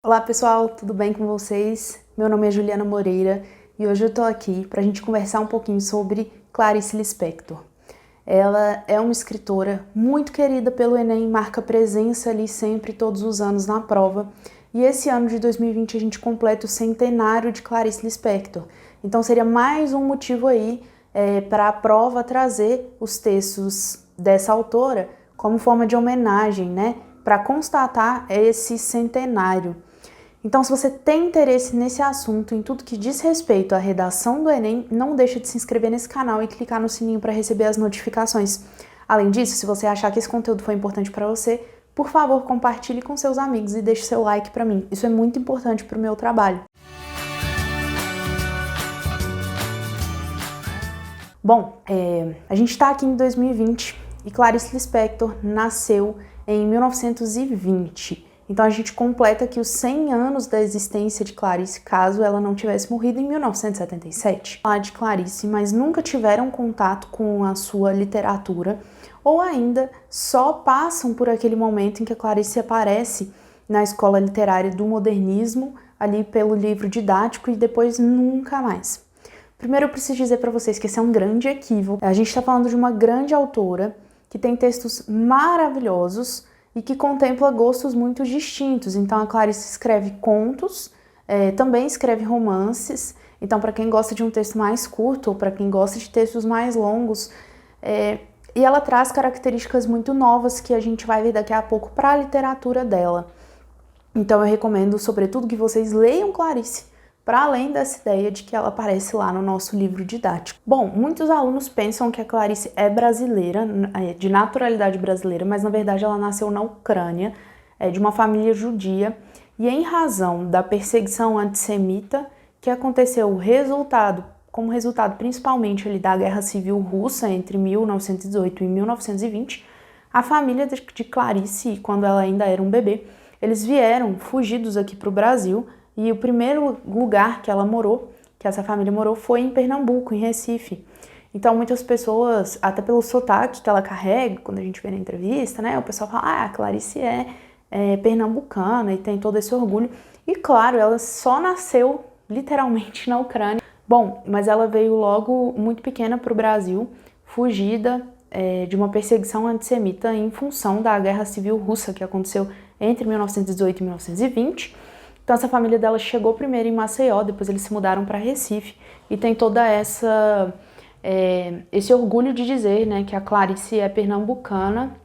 Olá pessoal, tudo bem com vocês? Meu nome é Juliana Moreira e hoje eu tô aqui pra gente conversar um pouquinho sobre Clarice Lispector. Ela é uma escritora muito querida pelo Enem, marca presença ali sempre, todos os anos na prova. E esse ano de 2020 a gente completa o centenário de Clarice Lispector. Então seria mais um motivo aí para a prova trazer os textos dessa autora como forma de homenagem, né? Para constatar esse centenário. Então, se você tem interesse nesse assunto, em tudo que diz respeito à redação do Enem, não deixa de se inscrever nesse canal e clicar no sininho para receber as notificações. Além disso, se você achar que esse conteúdo foi importante para você, por favor, compartilhe com seus amigos e deixe seu like para mim. Isso é muito importante para o meu trabalho. Bom, a gente está aqui em 2020 e Clarice Lispector nasceu em 1920. Então a gente completa aqui os 100 anos da existência de Clarice, caso ela não tivesse morrido em 1977. Falar de Clarice, mas nunca tiveram contato com a sua literatura, ou ainda só passam por aquele momento em que a Clarice aparece na escola literária do modernismo, ali pelo livro didático, e depois nunca mais. Primeiro eu preciso dizer para vocês que esse é um grande equívoco. A gente está falando de uma grande autora que tem textos maravilhosos e que contempla gostos muito distintos. Então a Clarice escreve contos, também escreve romances. Então para quem gosta de um texto mais curto ou para quem gosta de textos mais longos, e ela traz características muito novas que a gente vai ver daqui a pouco para a literatura dela. Então eu recomendo, sobretudo, que vocês leiam Clarice, para além dessa ideia de que ela aparece lá no nosso livro didático. Bom, muitos alunos pensam que a Clarice é brasileira, de naturalidade brasileira, mas na verdade ela nasceu na Ucrânia, de uma família judia, e em razão da perseguição antissemita que aconteceu como resultado principalmente ali da Guerra Civil Russa entre 1918 e 1920, a família de Clarice, quando ela ainda era um bebê, eles vieram fugidos aqui para o Brasil. E o primeiro lugar que ela morou, que essa família morou, foi em Pernambuco, em Recife. Então muitas pessoas, até pelo sotaque que ela carrega, quando a gente vê na entrevista, né, o pessoal fala, a Clarice é pernambucana e tem todo esse orgulho. E claro, ela só nasceu literalmente na Ucrânia. Bom, mas ela veio logo muito pequena para o Brasil, fugida de uma perseguição antissemita em função da Guerra Civil Russa que aconteceu entre 1918 e 1920. Então essa família dela chegou primeiro em Maceió, depois eles se mudaram para Recife e tem toda esse orgulho de dizer, né, que a Clarice é pernambucana,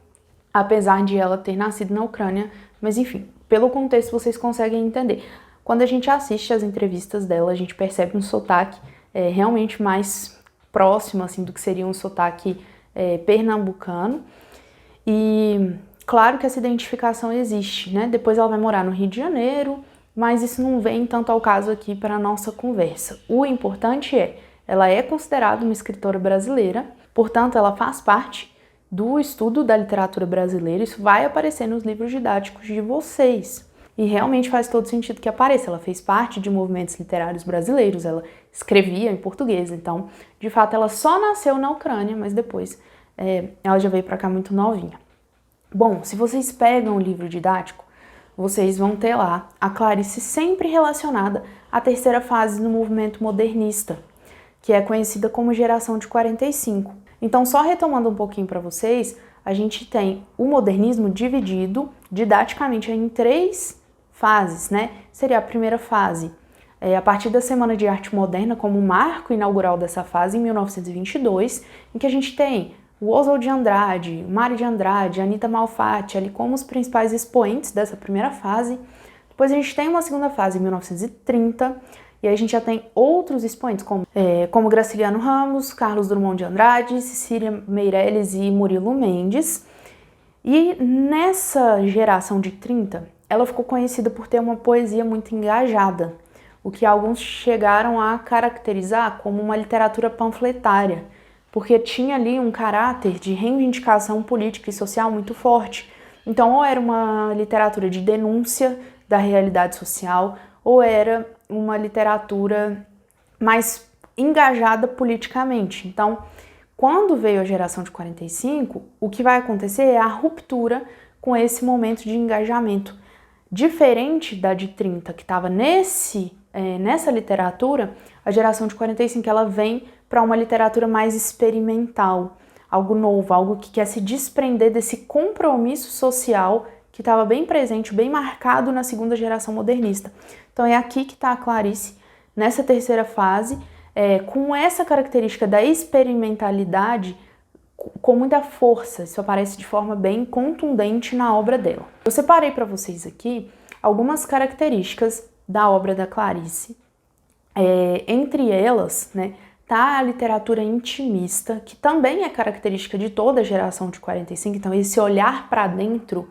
apesar de ela ter nascido na Ucrânia, mas enfim, pelo contexto vocês conseguem entender. Quando a gente assiste as entrevistas dela, a gente percebe um sotaque realmente mais próximo assim, do que seria um sotaque pernambucano. E claro que essa identificação existe, né? Depois ela vai morar no Rio de Janeiro, mas isso não vem tanto ao caso aqui para a nossa conversa. O importante ela é considerada uma escritora brasileira, portanto ela faz parte do estudo da literatura brasileira, isso vai aparecer nos livros didáticos de vocês. E realmente faz todo sentido que apareça, ela fez parte de movimentos literários brasileiros, ela escrevia em português, então de fato ela só nasceu na Ucrânia, mas depois ela já veio para cá muito novinha. Bom, se vocês pegam o livro didático, vocês vão ter lá a Clarice sempre relacionada à terceira fase do movimento modernista, que é conhecida como geração de 45. Então, só retomando um pouquinho para vocês, a gente tem o modernismo dividido didaticamente em 3 fases, né? Seria a primeira fase, a partir da Semana de Arte Moderna, como marco inaugural dessa fase, em 1922, em que a gente tem o Oswald de Andrade, Mário de Andrade, Anita Malfatti, ali como os principais expoentes dessa primeira fase. Depois a gente tem uma segunda fase em 1930, e aí a gente já tem outros expoentes, como Graciliano Ramos, Carlos Drummond de Andrade, Cecília Meirelles e Murilo Mendes. E nessa geração de 30, ela ficou conhecida por ter uma poesia muito engajada, o que alguns chegaram a caracterizar como uma literatura panfletária, porque tinha ali um caráter de reivindicação política e social muito forte. Então, ou era uma literatura de denúncia da realidade social, ou era uma literatura mais engajada politicamente. Então, quando veio a geração de 45, o que vai acontecer é a ruptura com esse momento de engajamento Diferente da de 30, que estava nessa literatura, a geração de 45 ela vem para uma literatura mais experimental, algo novo, algo que quer se desprender desse compromisso social que estava bem presente, bem marcado na segunda geração modernista. Então é aqui que está a Clarice, nessa terceira fase, com essa característica da experimentalidade com muita força. Isso aparece de forma bem contundente na obra dela. Eu separei para vocês aqui algumas características da obra da Clarice. Entre elas, né, tá a literatura intimista, que também é característica de toda a geração de 45, então esse olhar para dentro,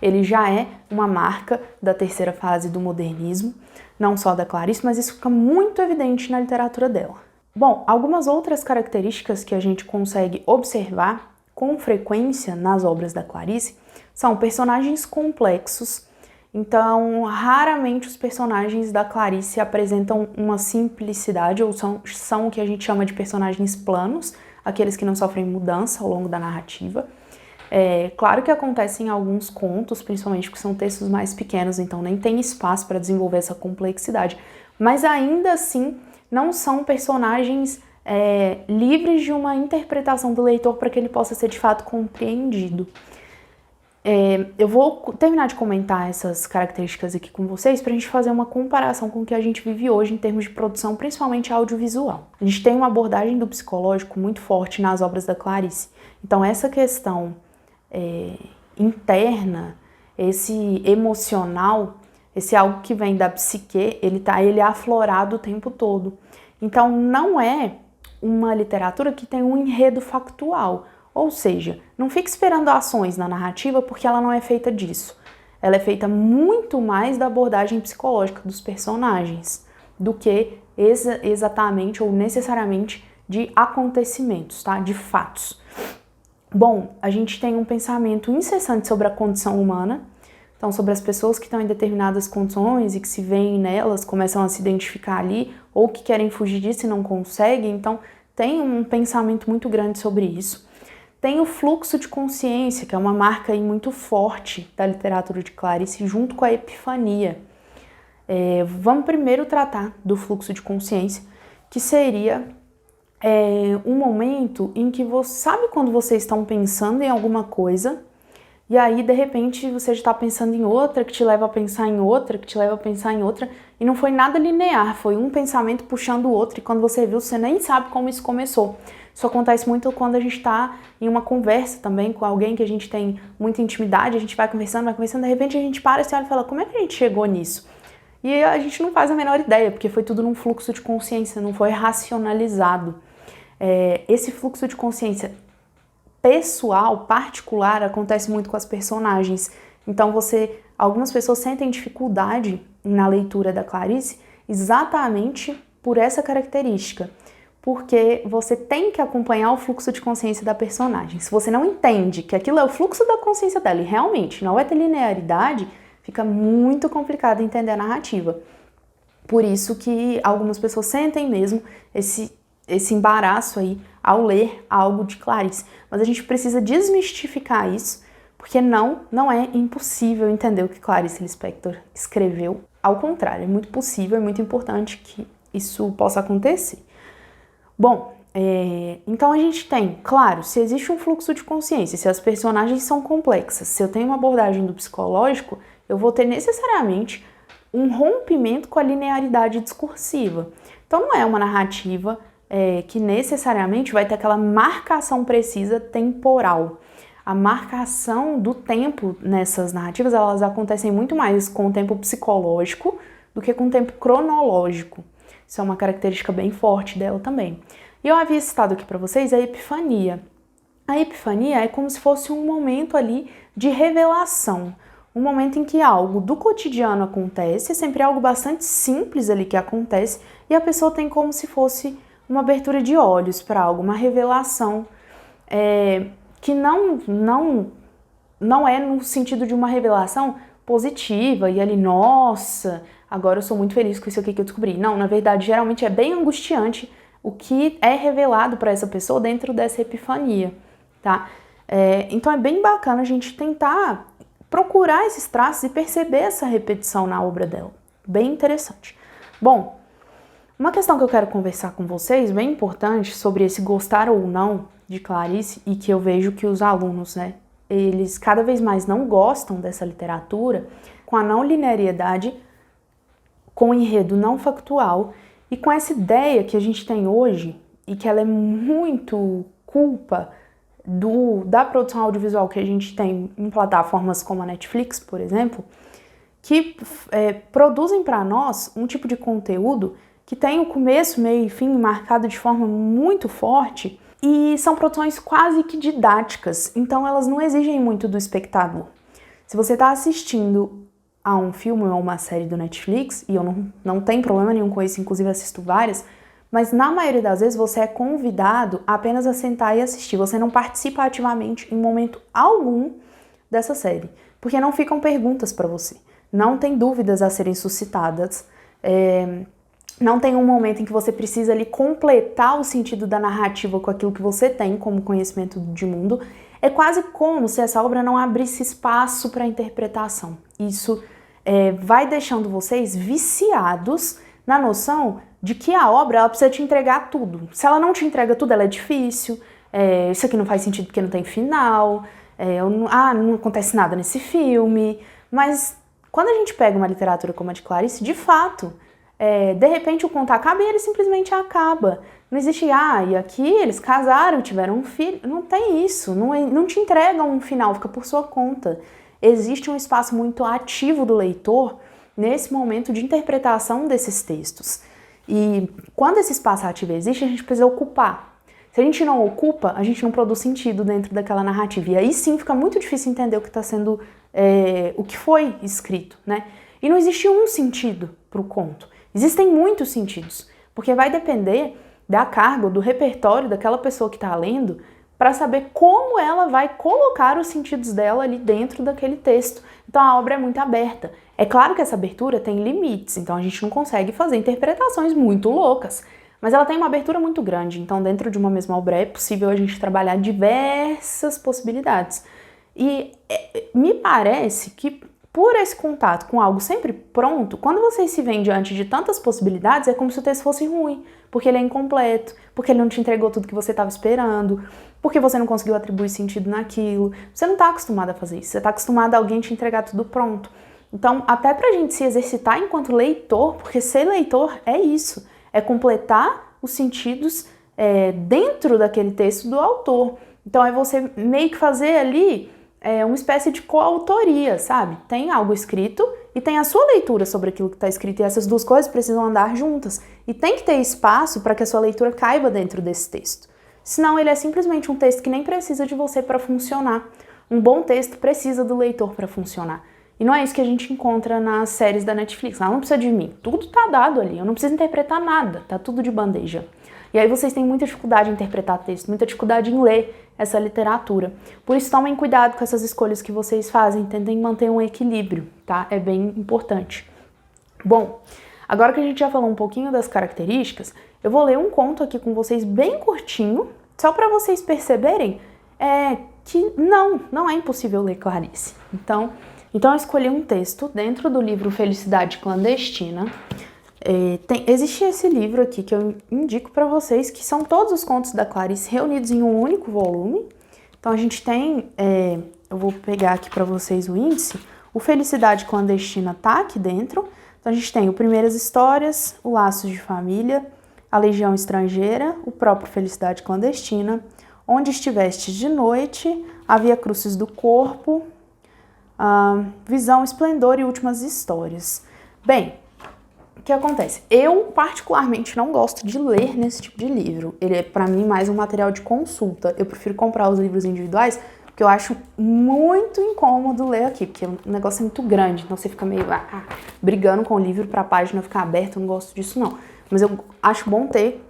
ele já é uma marca da terceira fase do modernismo, não só da Clarice, mas isso fica muito evidente na literatura dela. Bom, algumas outras características que a gente consegue observar com frequência nas obras da Clarice são personagens complexos. Então, raramente os personagens da Clarice apresentam uma simplicidade ou são o que a gente chama de personagens planos, aqueles que não sofrem mudança ao longo da narrativa. Claro que acontece em alguns contos, principalmente porque são textos mais pequenos, então nem tem espaço para desenvolver essa complexidade, mas ainda assim não são personagens livres de uma interpretação do leitor para que ele possa ser de fato compreendido. Eu vou terminar de comentar essas características aqui com vocês para a gente fazer uma comparação com o que a gente vive hoje em termos de produção, principalmente audiovisual. A gente tem uma abordagem do psicológico muito forte nas obras da Clarice. Então essa questão interna, esse emocional, esse algo que vem da psique, ele é aflorado o tempo todo. Então não é uma literatura que tem um enredo factual. Ou seja, não fique esperando ações na narrativa porque ela não é feita disso. Ela é feita muito mais da abordagem psicológica dos personagens do que exatamente ou necessariamente de acontecimentos, tá? De fatos. Bom, a gente tem um pensamento incessante sobre a condição humana, então sobre as pessoas que estão em determinadas condições e que se veem nelas, começam a se identificar ali, ou que querem fugir disso e não conseguem, então tem um pensamento muito grande sobre isso. Tem o fluxo de consciência, que é uma marca aí muito forte da literatura de Clarice, junto com a epifania. Vamos primeiro tratar do fluxo de consciência, que seria um momento em que sabe quando vocês estão pensando em alguma coisa, e aí de repente você já está pensando em outra, que te leva a pensar em outra, que te leva a pensar em outra, e não foi nada linear, foi um pensamento puxando o outro, e quando você viu, você nem sabe como isso começou. Isso acontece muito quando a gente está em uma conversa também com alguém que a gente tem muita intimidade, a gente vai conversando, de repente a gente para e olha e fala, como é que a gente chegou nisso? E a gente não faz a menor ideia, porque foi tudo num fluxo de consciência, não foi racionalizado. Esse fluxo de consciência pessoal, particular, acontece muito com as personagens. Então algumas pessoas sentem dificuldade na leitura da Clarice exatamente por essa característica. Porque você tem que acompanhar o fluxo de consciência da personagem. Se você não entende que aquilo é o fluxo da consciência dela e realmente não vai ter linearidade, fica muito complicado entender a narrativa. Por isso que algumas pessoas sentem mesmo esse embaraço aí ao ler algo de Clarice. Mas a gente precisa desmistificar isso, porque não é impossível entender o que Clarice Lispector escreveu. Ao contrário, é muito possível, é muito importante que isso possa acontecer. Bom, então a gente tem, claro, se existe um fluxo de consciência, se as personagens são complexas, se eu tenho uma abordagem do psicológico, eu vou ter necessariamente um rompimento com a linearidade discursiva. Então não é uma narrativa que necessariamente vai ter aquela marcação precisa temporal. A marcação do tempo nessas narrativas, elas acontecem muito mais com o tempo psicológico do que com o tempo cronológico. Isso é uma característica bem forte dela também. E eu havia citado aqui para vocês a epifania. A epifania é como se fosse um momento ali de revelação. Um momento em que algo do cotidiano acontece, é sempre algo bastante simples ali que acontece, e a pessoa tem como se fosse uma abertura de olhos para algo, uma revelação que não é no sentido de uma revelação positiva e ali, nossa, agora eu sou muito feliz com isso aqui que eu descobri. Não, na verdade, geralmente é bem angustiante o que é revelado para essa pessoa dentro dessa epifania, tá? Então é bem bacana a gente tentar procurar esses traços e perceber essa repetição na obra dela. Bem interessante. Bom, uma questão que eu quero conversar com vocês, bem importante, sobre esse gostar ou não de Clarice, e que eu vejo que os alunos, né, eles cada vez mais não gostam dessa literatura, com a não linearidade, com o enredo não factual e com essa ideia que a gente tem hoje, e que ela é muito culpa da produção audiovisual que a gente tem em plataformas como a Netflix, por exemplo, que produzem para nós um tipo de conteúdo que tem o começo, meio e fim marcado de forma muito forte, e são produções quase que didáticas, então elas não exigem muito do espectador. Se você está assistindo a um filme ou uma série do Netflix, e eu não tenho problema nenhum com isso, inclusive assisto várias, mas na maioria das vezes você é convidado apenas a sentar e assistir, você não participa ativamente em momento algum dessa série, porque não ficam perguntas para você, não tem dúvidas a serem suscitadas, não tem um momento em que você precisa ali completar o sentido da narrativa com aquilo que você tem como conhecimento de mundo. É quase como se essa obra não abrisse espaço para interpretação. Isso vai deixando vocês viciados na noção de que a obra ela precisa te entregar tudo. Se ela não te entrega tudo, ela é difícil, isso aqui não faz sentido porque não tem final, não acontece nada nesse filme. Mas quando a gente pega uma literatura como a de Clarice, de fato, de repente o conto acaba e ele simplesmente acaba. Não existe, e aqui eles casaram, tiveram um filho. Não tem isso, não te entregam um final, fica por sua conta. Existe um espaço muito ativo do leitor nesse momento de interpretação desses textos. E quando esse espaço ativo existe, a gente precisa ocupar. Se a gente não ocupa, a gente não produz sentido dentro daquela narrativa. E aí sim fica muito difícil entender o que está sendo, o que foi escrito, né? E não existe um sentido para o conto. Existem muitos sentidos, porque vai depender da carga, do repertório daquela pessoa que está lendo, para saber como ela vai colocar os sentidos dela ali dentro daquele texto. Então a obra é muito aberta. É claro que essa abertura tem limites, então a gente não consegue fazer interpretações muito loucas, mas ela tem uma abertura muito grande, então dentro de uma mesma obra é possível a gente trabalhar diversas possibilidades. E me parece que por esse contato com algo sempre pronto, quando vocês se veem diante de tantas possibilidades, é como se o texto fosse ruim, porque ele é incompleto, porque ele não te entregou tudo que você estava esperando, porque você não conseguiu atribuir sentido naquilo. Você não está acostumado a fazer isso, você está acostumado a alguém te entregar tudo pronto. Então, até pra gente se exercitar enquanto leitor, porque ser leitor é isso, é completar os sentidos dentro daquele texto do autor. Então, é você meio que fazer ali uma espécie de coautoria, sabe? Tem algo escrito e tem a sua leitura sobre aquilo que está escrito, e essas duas coisas precisam andar juntas. E tem que ter espaço para que a sua leitura caiba dentro desse texto. Senão ele é simplesmente um texto que nem precisa de você para funcionar. Um bom texto precisa do leitor para funcionar. E não é isso que a gente encontra nas séries da Netflix. Ela não precisa de mim. Tudo tá dado ali. Eu não preciso interpretar nada. Tá tudo de bandeja. E aí vocês têm muita dificuldade em interpretar texto, muita dificuldade em ler essa literatura. Por isso, tomem cuidado com essas escolhas que vocês fazem. Tentem manter um equilíbrio, tá? É bem importante. Bom, agora que a gente já falou um pouquinho das características, eu vou ler um conto aqui com vocês bem curtinho, só para vocês perceberem que não é impossível ler Clarice. Então eu escolhi um texto dentro do livro Felicidade Clandestina. Existe esse livro aqui que eu indico para vocês, que são todos os contos da Clarice reunidos em um único volume. Então a gente tem, eu vou pegar aqui para vocês o índice, o Felicidade Clandestina tá aqui dentro. Então a gente tem o Primeiras Histórias, o Laços de Família, a Legião Estrangeira, o próprio Felicidade Clandestina, Onde Estiveste de Noite, a Via Crucis do Corpo, Visão, Esplendor e Últimas Histórias. Bem, o que acontece? Eu particularmente não gosto de ler nesse tipo de livro. Ele é para mim mais um material de consulta. Eu prefiro comprar os livros individuais, porque eu acho muito incômodo ler aqui, porque o negócio é muito grande, então você fica meio brigando com o livro para a página ficar aberta. Eu não gosto disso não. Mas eu acho bom ter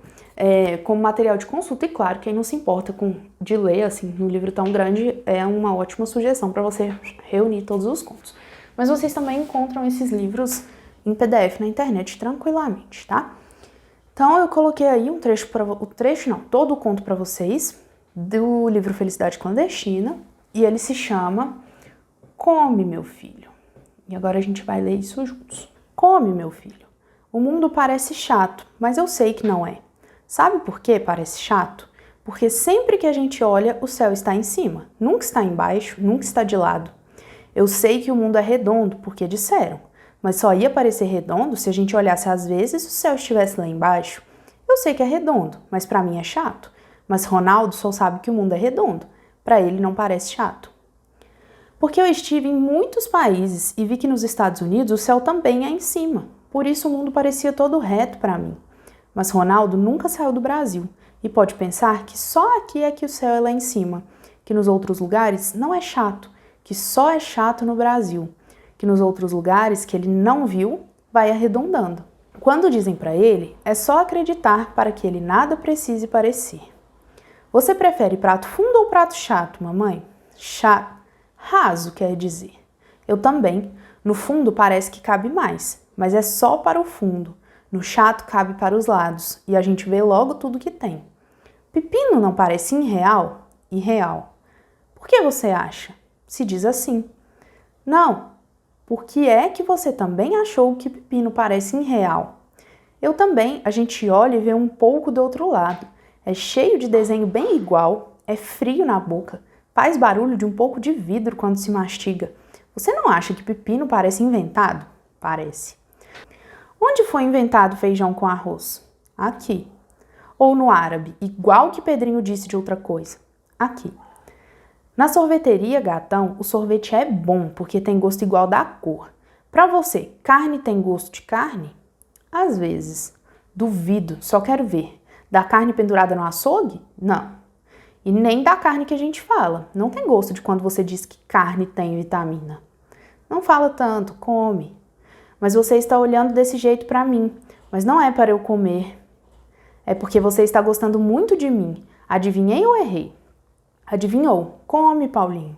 como material de consulta, e claro, quem não se importa de ler assim um livro tão grande é uma ótima sugestão para você reunir todos os contos. Mas vocês também encontram esses livros em PDF na internet tranquilamente, tá? Então eu coloquei aí um trecho todo o conto para vocês do livro Felicidade Clandestina, e ele se chama come, meu filho. E agora a gente vai ler isso juntos. Come, meu filho. O mundo parece chato, mas eu sei que não é. Sabe por que parece chato? Porque sempre que a gente olha, o céu está em cima, nunca está embaixo, nunca está de lado. Eu sei que o mundo é redondo, porque disseram, mas só ia parecer redondo se a gente olhasse às vezes e o céu estivesse lá embaixo. Eu sei que é redondo, mas para mim é chato. Mas Ronaldo só sabe que o mundo é redondo. Para ele não parece chato. Porque eu estive em muitos países e vi que nos Estados Unidos o céu também é em cima. Por isso o mundo parecia todo reto para mim. Mas Ronaldo nunca saiu do Brasil e pode pensar que só aqui é que o céu é lá em cima, que nos outros lugares não é chato, que só é chato no Brasil, que nos outros lugares que ele não viu, vai arredondando. Quando dizem para ele, é só acreditar para que ele nada precise parecer. Você prefere prato fundo ou prato chato, mamãe? Chato. Raso, quer dizer. Eu também. No fundo parece que cabe mais, mas é só para o fundo. No chato cabe para os lados e a gente vê logo tudo que tem. Pepino não parece irreal? Irreal. Por que você acha? Se diz assim. Não. Por que é que você também achou que pepino parece irreal? Eu também. A gente olha e vê um pouco do outro lado. É cheio de desenho bem igual, é frio na boca. Faz barulho de um pouco de vidro quando se mastiga. Você não acha que pepino parece inventado? Parece. Onde foi inventado feijão com arroz? Aqui. Ou no árabe, igual que Pedrinho disse de outra coisa? Aqui. Na sorveteria, gatão, o sorvete é bom porque tem gosto igual da cor. Pra você, carne tem gosto de carne? Às vezes. Duvido, só quero ver. Da carne pendurada no açougue? Não. E nem da carne que a gente fala. Não tem gosto de quando você diz que carne tem vitamina. Não fala tanto, come. Mas você está olhando desse jeito para mim. Mas não é para eu comer. É porque você está gostando muito de mim. Adivinhei ou errei? Adivinhou. Come, Paulinho.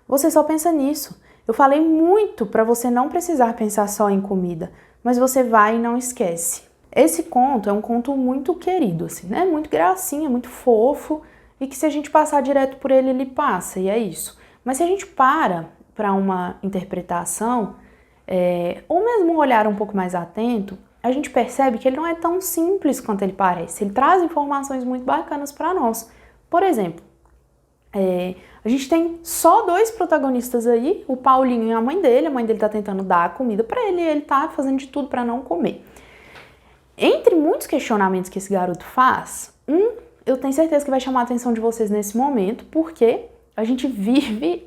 Você só pensa nisso. Eu falei muito para você não precisar pensar só em comida. Mas você vai e não esquece. Esse conto é um conto muito querido, assim, né? Muito gracinha, muito fofo. E que se a gente passar direto por ele, ele passa, e é isso. Mas se a gente para uma interpretação, ou mesmo um olhar um pouco mais atento, a gente percebe que ele não é tão simples quanto ele parece. Ele traz informações muito bacanas para nós. Por exemplo, a gente tem só dois protagonistas aí, o Paulinho e a mãe dele tá tentando dar a comida para ele e ele tá fazendo de tudo para não comer. Entre muitos questionamentos que esse garoto faz, eu tenho certeza que vai chamar a atenção de vocês nesse momento, porque a gente vive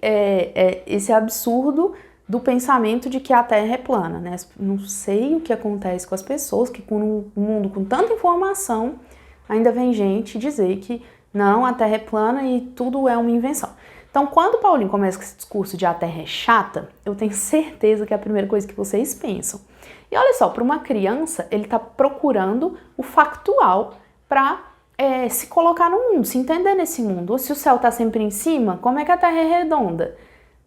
esse absurdo do pensamento de que a Terra é plana, né? Não sei o que acontece com as pessoas, que com um mundo com tanta informação, ainda vem gente dizer que não, a Terra é plana e tudo é uma invenção. Então, quando o Paulinho começa com esse discurso de a Terra é chata, eu tenho certeza que é a primeira coisa que vocês pensam. E olha só, para uma criança, ele está procurando o factual para se colocar no mundo, se entender nesse mundo. Ou se o céu está sempre em cima, como é que a Terra é redonda?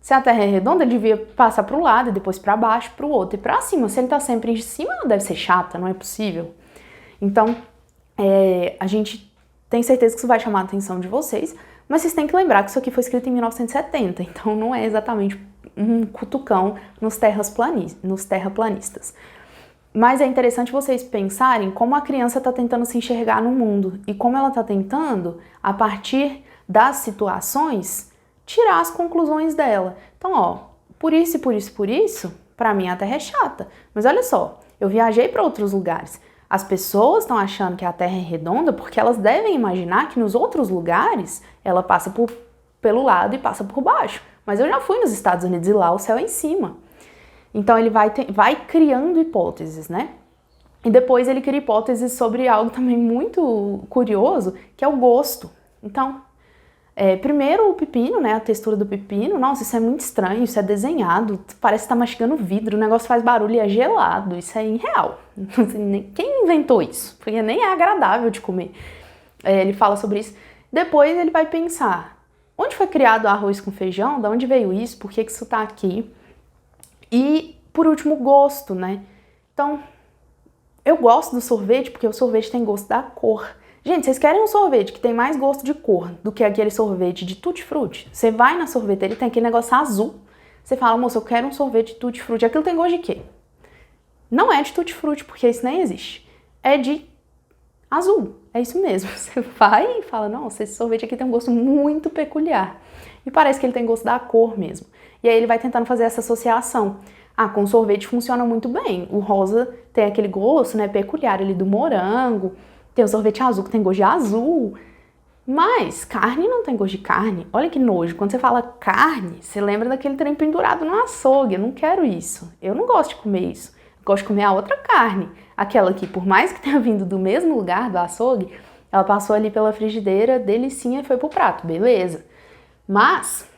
Se a Terra é redonda, ele devia passar para o lado, e depois para baixo, para o outro e para cima. Se ele está sempre em cima, ela deve ser chata, não é possível. Então, a gente tem certeza que isso vai chamar a atenção de vocês, mas vocês têm que lembrar que isso aqui foi escrito em 1970, então não é exatamente um cutucão nos terraplanistas. Mas é interessante vocês pensarem como a criança está tentando se enxergar no mundo e como ela está tentando, a partir das situações, tirar as conclusões dela. Então, por isso, para mim a Terra é chata. Mas olha só, eu viajei para outros lugares. As pessoas estão achando que a Terra é redonda porque elas devem imaginar que nos outros lugares ela passa pelo lado e passa por baixo. Mas eu já fui nos Estados Unidos e lá o céu é em cima. Então ele vai criando hipóteses, né? E depois ele cria hipóteses sobre algo também muito curioso, que é o gosto. Então, primeiro o pepino, né? A textura do pepino. Nossa, isso é muito estranho, isso é desenhado, parece que tá mastigando vidro, o negócio faz barulho e é gelado, isso é irreal. Quem inventou isso? Porque nem é agradável de comer. Ele fala sobre isso. Depois ele vai pensar, onde foi criado o arroz com feijão? De onde veio isso? Por que isso tá aqui? E, por último, gosto, né? Então, eu gosto do sorvete porque o sorvete tem gosto da cor. Gente, vocês querem um sorvete que tem mais gosto de cor do que aquele sorvete de tutti-frutti? Você vai na sorveteria e tem aquele negócio azul. Você fala, moça, eu quero um sorvete de tutti-frutti. Aquilo tem gosto de quê? Não é de tutti-frutti, porque isso nem existe. É de azul. É isso mesmo. Você vai e fala, nossa, esse sorvete aqui tem um gosto muito peculiar. E parece que ele tem gosto da cor mesmo. E aí ele vai tentando fazer essa associação. Ah, com sorvete funciona muito bem. O rosa tem aquele gosto, né, peculiar ali do morango. Tem o sorvete azul que tem gosto de azul. Mas carne não tem gosto de carne. Olha que nojo. Quando você fala carne, você lembra daquele trem pendurado no açougue. Eu não quero isso. Eu não gosto de comer isso. Eu gosto de comer a outra carne. Aquela que, por mais que tenha vindo do mesmo lugar do açougue, ela passou ali pela frigideira, delicinha e foi pro prato. Beleza. Mas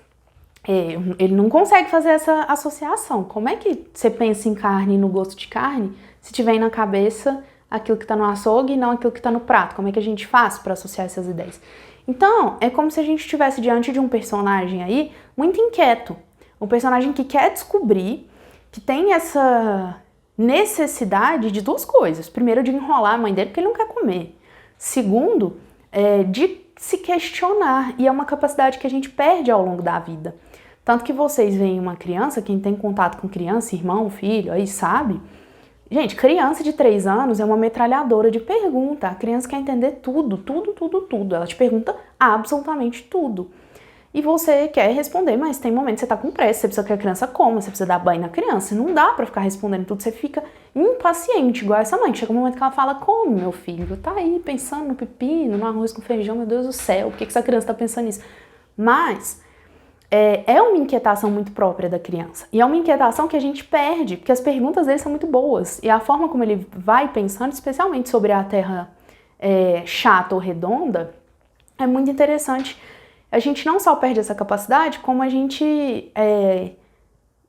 ele não consegue fazer essa associação. Como é que você pensa em carne e no gosto de carne se tiver aí na cabeça aquilo que tá no açougue e não aquilo que tá no prato? Como é que a gente faz para associar essas ideias? Então, é como se a gente estivesse diante de um personagem aí muito inquieto. Um personagem que quer descobrir, que tem essa necessidade de duas coisas. Primeiro, de enrolar a mãe dele porque ele não quer comer. Segundo, de se questionar. E é uma capacidade que a gente perde ao longo da vida. Tanto que vocês veem uma criança, quem tem contato com criança, irmão, filho, aí sabe. Gente, criança de 3 anos é uma metralhadora de pergunta. A criança quer entender tudo, tudo, tudo, tudo. Ela te pergunta absolutamente tudo. E você quer responder, mas tem momentos que você tá com pressa, você precisa que a criança coma, você precisa dar banho na criança. Não dá pra ficar respondendo tudo, você fica impaciente, igual essa mãe. Chega um momento que ela fala, come, meu filho? Tá aí pensando no pepino, no arroz com feijão, meu Deus do céu, por que essa criança tá pensando nisso? Mas é uma inquietação muito própria da criança. E é uma inquietação que a gente perde, porque as perguntas dele são muito boas. E a forma como ele vai pensando, especialmente sobre a Terra chata ou redonda, é muito interessante. A gente não só perde essa capacidade, como a gente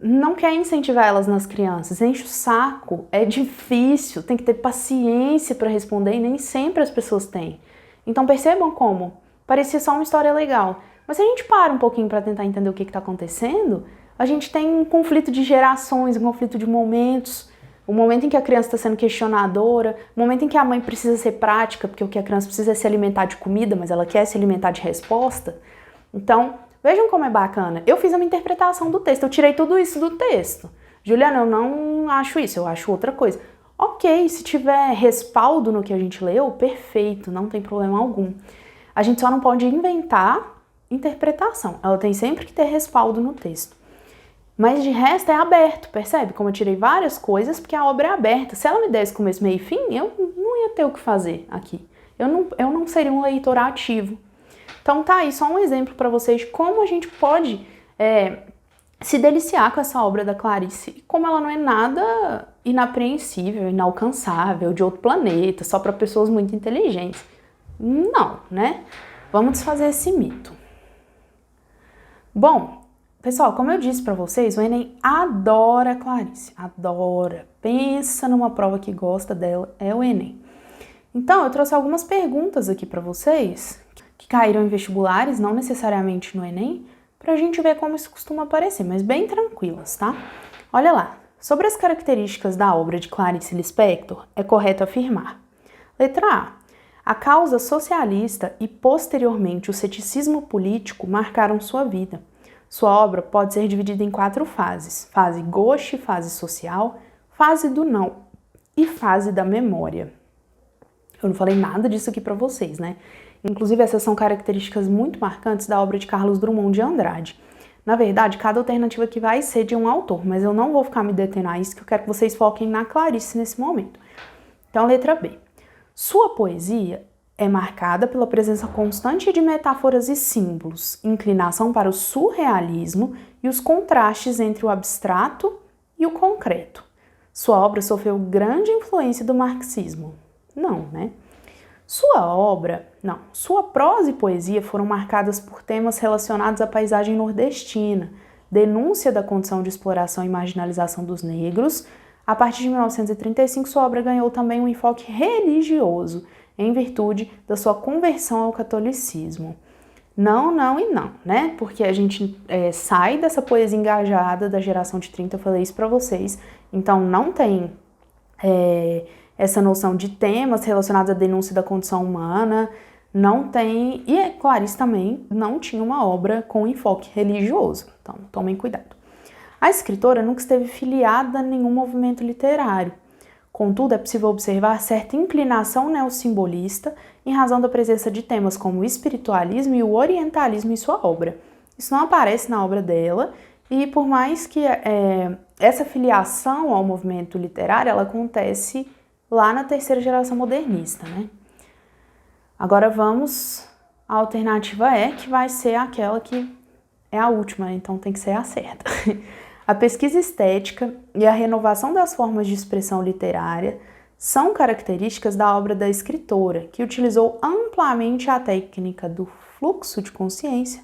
não quer incentivar elas nas crianças. Enche o saco, é difícil, tem que ter paciência para responder e nem sempre as pessoas têm. Então percebam como parecia só uma história legal. Mas se a gente para um pouquinho para tentar entender o que está acontecendo, a gente tem um conflito de gerações, um conflito de momentos, o momento em que a criança está sendo questionadora, o momento em que a mãe precisa ser prática, porque o que a criança precisa é se alimentar de comida, mas ela quer se alimentar de resposta. Então, vejam como é bacana. Eu fiz uma interpretação do texto, eu tirei tudo isso do texto. Juliana, eu não acho isso, eu acho outra coisa. Ok, se tiver respaldo no que a gente leu, perfeito, não tem problema algum. A gente só não pode inventar interpretação, ela tem sempre que ter respaldo no texto. Mas de resto é aberto, percebe? Como eu tirei várias coisas, porque a obra é aberta. Se ela me desse começo, meio e fim, eu não ia ter o que fazer aqui. Eu não seria um leitor ativo. Então tá aí só um exemplo para vocês de como a gente pode se deliciar com essa obra da Clarice e como ela não é nada inapreensível, inalcançável, de outro planeta, só para pessoas muito inteligentes. Não, né? Vamos desfazer esse mito. Bom, pessoal, como eu disse para vocês, o Enem adora a Clarice, adora. Pensa numa prova que gosta dela, é o Enem. Então, eu trouxe algumas perguntas aqui para vocês, que caíram em vestibulares, não necessariamente no Enem, pra gente ver como isso costuma aparecer, mas bem tranquilas, tá? Olha lá, sobre as características da obra de Clarice Lispector, é correto afirmar. Letra A causa socialista e, posteriormente, o ceticismo político marcaram sua vida. Sua obra pode ser dividida em 4 fases: fase gauche, fase social, fase do não e fase da memória. Eu não falei nada disso aqui para vocês, né? Inclusive, essas são características muito marcantes da obra de Carlos Drummond de Andrade. Na verdade, cada alternativa aqui vai ser de um autor, mas eu não vou ficar me detendo a isso, que eu quero que vocês foquem na Clarice nesse momento. Então, letra B. Sua poesia é marcada pela presença constante de metáforas e símbolos, inclinação para o surrealismo e os contrastes entre o abstrato e o concreto. Sua obra sofreu grande influência do marxismo. Não, né? Sua prosa e poesia foram marcadas por temas relacionados à paisagem nordestina, denúncia da condição de exploração e marginalização dos negros. A partir de 1935, sua obra ganhou também um enfoque religioso, em virtude da sua conversão ao catolicismo. Não, não e não, né? Porque a gente sai dessa poesia engajada da geração de 30, eu falei isso pra vocês, então não tem essa noção de temas relacionados à denúncia da condição humana, não tem, e Clarice também não tinha uma obra com enfoque religioso, então tomem cuidado. A escritora nunca esteve filiada a nenhum movimento literário. Contudo, é possível observar certa inclinação neossimbolista em razão da presença de temas como o espiritualismo e o orientalismo em sua obra. Isso não aparece na obra dela, e por mais que essa filiação ao movimento literário, ela acontece lá na terceira geração modernista, né? Agora vamos à alternativa E, que vai ser aquela que é a última, então tem que ser a certa. A pesquisa estética e a renovação das formas de expressão literária são características da obra da escritora, que utilizou amplamente a técnica do fluxo de consciência,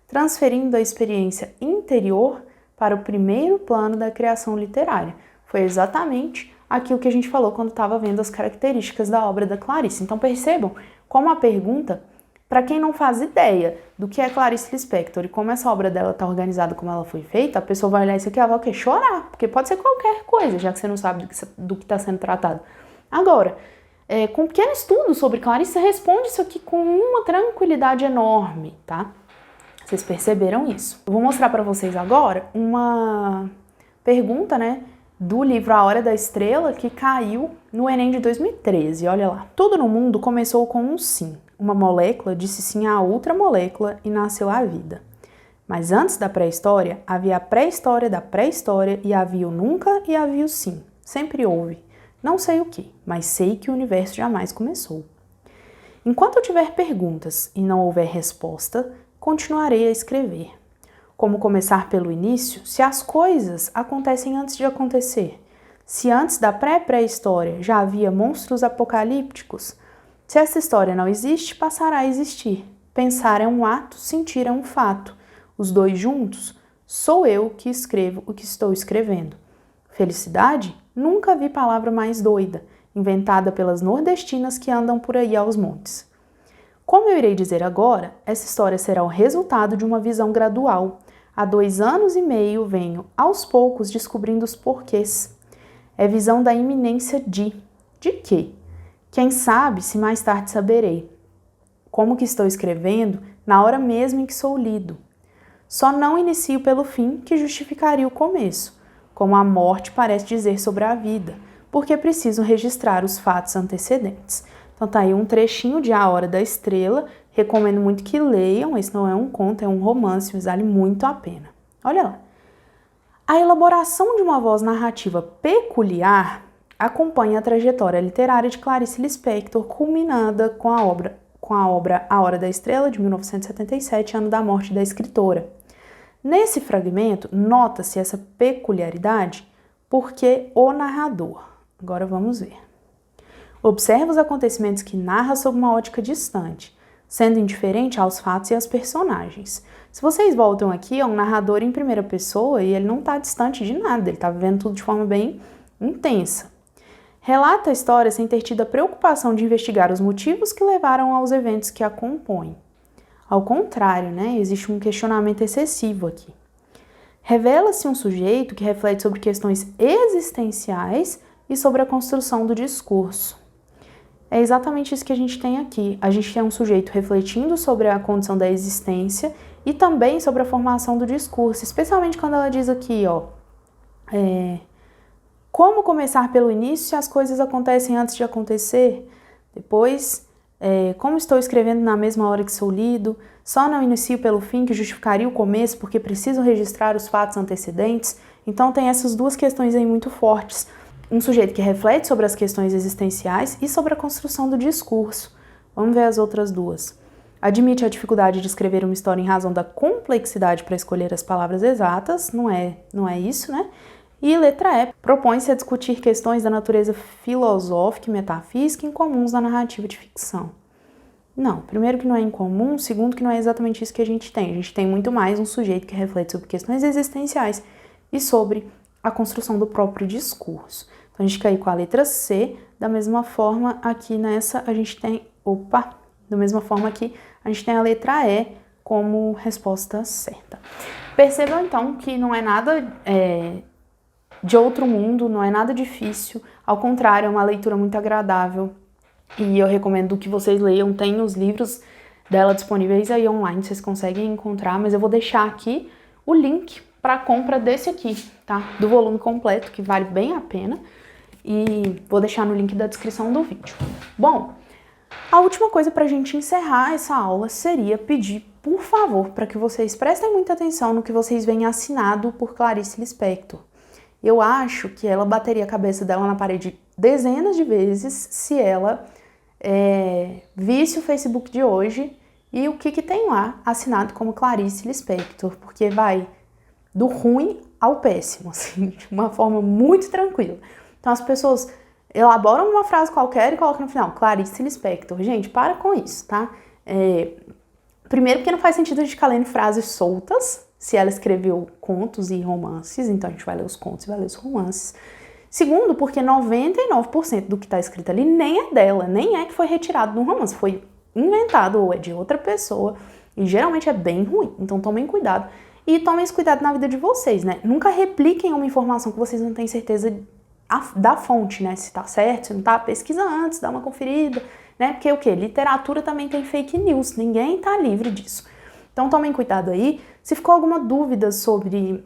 transferindo a experiência interior para o primeiro plano da criação literária. Foi exatamente aquilo que a gente falou quando estava vendo as características da obra da Clarice. Então percebam como a pergunta, para quem não faz ideia do que é Clarice Lispector e como essa obra dela está organizada, como ela foi feita, a pessoa vai olhar isso aqui e vai chorar, porque pode ser qualquer coisa, já que você não sabe do que está sendo tratado. Agora, com um pequeno estudo sobre Clarice, você responde isso aqui com uma tranquilidade enorme, tá? Vocês perceberam isso. Eu vou mostrar para vocês agora uma pergunta, né, do livro A Hora da Estrela, que caiu no Enem de 2013. Olha lá. Tudo no mundo começou com um sim. Uma molécula disse sim a outra molécula e nasceu a vida. Mas antes da pré-história, havia a pré-história da pré-história e havia o nunca e havia o sim. Sempre houve. Não sei o que, mas sei que o universo jamais começou. Enquanto eu tiver perguntas e não houver resposta, continuarei a escrever. Como começar pelo início, se as coisas acontecem antes de acontecer? Se antes da pré-pré-história já havia monstros apocalípticos? Se essa história não existe, passará a existir. Pensar é um ato, sentir é um fato. Os dois juntos, sou eu que escrevo o que estou escrevendo. Felicidade? Nunca vi palavra mais doida, inventada pelas nordestinas que andam por aí aos montes. Como eu irei dizer agora, essa história será o resultado de uma visão gradual. Há 2 anos e meio venho, aos poucos, descobrindo os porquês. É visão da iminência de quê? Quem sabe, se mais tarde saberei. Como que estou escrevendo, na hora mesmo em que sou lido. Só não inicio pelo fim, que justificaria o começo, como a morte parece dizer sobre a vida, porque preciso registrar os fatos antecedentes. Então tá aí um trechinho de A Hora da Estrela, recomendo muito que leiam, esse não é um conto, é um romance, mas vale muito a pena. Olha lá. A elaboração de uma voz narrativa peculiar acompanha a trajetória literária de Clarice Lispector, culminada com a obra A Hora da Estrela, de 1977, ano da morte da escritora. Nesse fragmento, nota-se essa peculiaridade porque o narrador. Agora vamos ver. Observa os acontecimentos que narra sob uma ótica distante, sendo indiferente aos fatos e aos personagens. Se vocês voltam aqui, é um narrador em primeira pessoa e ele não está distante de nada, ele está vivendo tudo de forma bem intensa. Relata a história sem ter tido a preocupação de investigar os motivos que levaram aos eventos que a compõem. Ao contrário, né, existe um questionamento excessivo aqui. Revela-se um sujeito que reflete sobre questões existenciais e sobre a construção do discurso. É exatamente isso que a gente tem aqui. A gente tem um sujeito refletindo sobre a condição da existência e também sobre a formação do discurso, especialmente quando ela diz aqui, ó, como começar pelo início se as coisas acontecem antes de acontecer? Depois, como estou escrevendo na mesma hora que sou lido? Só não inicio pelo fim, que justificaria o começo, porque preciso registrar os fatos antecedentes? Então tem essas duas questões aí muito fortes. Um sujeito que reflete sobre as questões existenciais e sobre a construção do discurso. Vamos ver as outras duas. Admite a dificuldade de escrever uma história em razão da complexidade para escolher as palavras exatas. Não é isso, né? E letra E, propõe-se a discutir questões da natureza filosófica e metafísica incomuns na narrativa de ficção. Não, primeiro que não é incomum, segundo que não é exatamente isso que a gente tem. A gente tem muito mais um sujeito que reflete sobre questões existenciais e sobre a construção do próprio discurso. Então a gente cai com a letra C, da mesma forma aqui nessa a gente tem, da mesma forma aqui a gente tem a letra E como resposta certa. Percebam então que não é nada de outro mundo, não é nada difícil, ao contrário, é uma leitura muito agradável e eu recomendo que vocês leiam, tem os livros dela disponíveis aí online, vocês conseguem encontrar, mas eu vou deixar aqui o link para compra desse aqui, tá? Do volume completo, que vale bem a pena. E vou deixar no link da descrição do vídeo. Bom, a última coisa para a gente encerrar essa aula seria pedir, por favor, para que vocês prestem muita atenção no que vocês veem assinado por Clarice Lispector. Eu acho que ela bateria a cabeça dela na parede dezenas de vezes se ela visse o Facebook de hoje e o que tem lá assinado como Clarice Lispector, porque vai do ruim ao péssimo, assim, de uma forma muito tranquila. Então as pessoas elaboram uma frase qualquer e colocam no final, Clarice Lispector. Gente, para com isso, tá? Primeiro porque não faz sentido a gente ficar lendo frases soltas, se ela escreveu contos e romances, então a gente vai ler os contos e vai ler os romances. Segundo, porque 99% do que está escrito ali nem é dela, nem é que foi retirado de um romance, foi inventado ou é de outra pessoa e geralmente é bem ruim, então tomem cuidado. E tomem esse cuidado na vida de vocês, né? Nunca repliquem uma informação que vocês não têm certeza da fonte, né? Se tá certo, se não tá, pesquisa antes, dá uma conferida, né? Porque o quê? Literatura também tem fake news, ninguém tá livre disso. Então tomem cuidado aí. Se ficou alguma dúvida sobre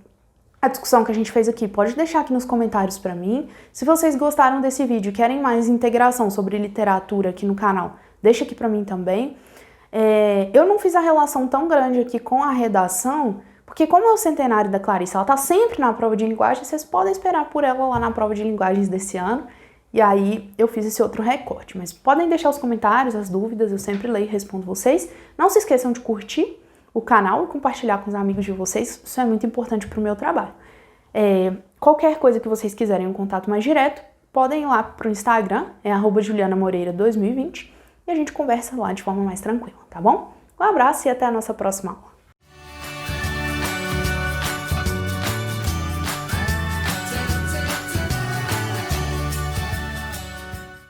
a discussão que a gente fez aqui, pode deixar aqui nos comentários pra mim. Se vocês gostaram desse vídeo e querem mais integração sobre literatura aqui no canal, deixa aqui pra mim também. Eu não fiz a relação tão grande aqui com a redação, porque como é o centenário da Clarice, ela tá sempre na prova de linguagem, vocês podem esperar por ela lá na prova de linguagens desse ano. E aí eu fiz esse outro recorte. Mas podem deixar os comentários, as dúvidas, eu sempre leio e respondo vocês. Não se esqueçam de curtir o canal e compartilhar com os amigos de vocês, isso é muito importante pro meu trabalho. Qualquer coisa que vocês quiserem um contato mais direto, podem ir lá pro Instagram, @julianamoreira2020, e a gente conversa lá de forma mais tranquila, tá bom? Um abraço e até a nossa próxima aula.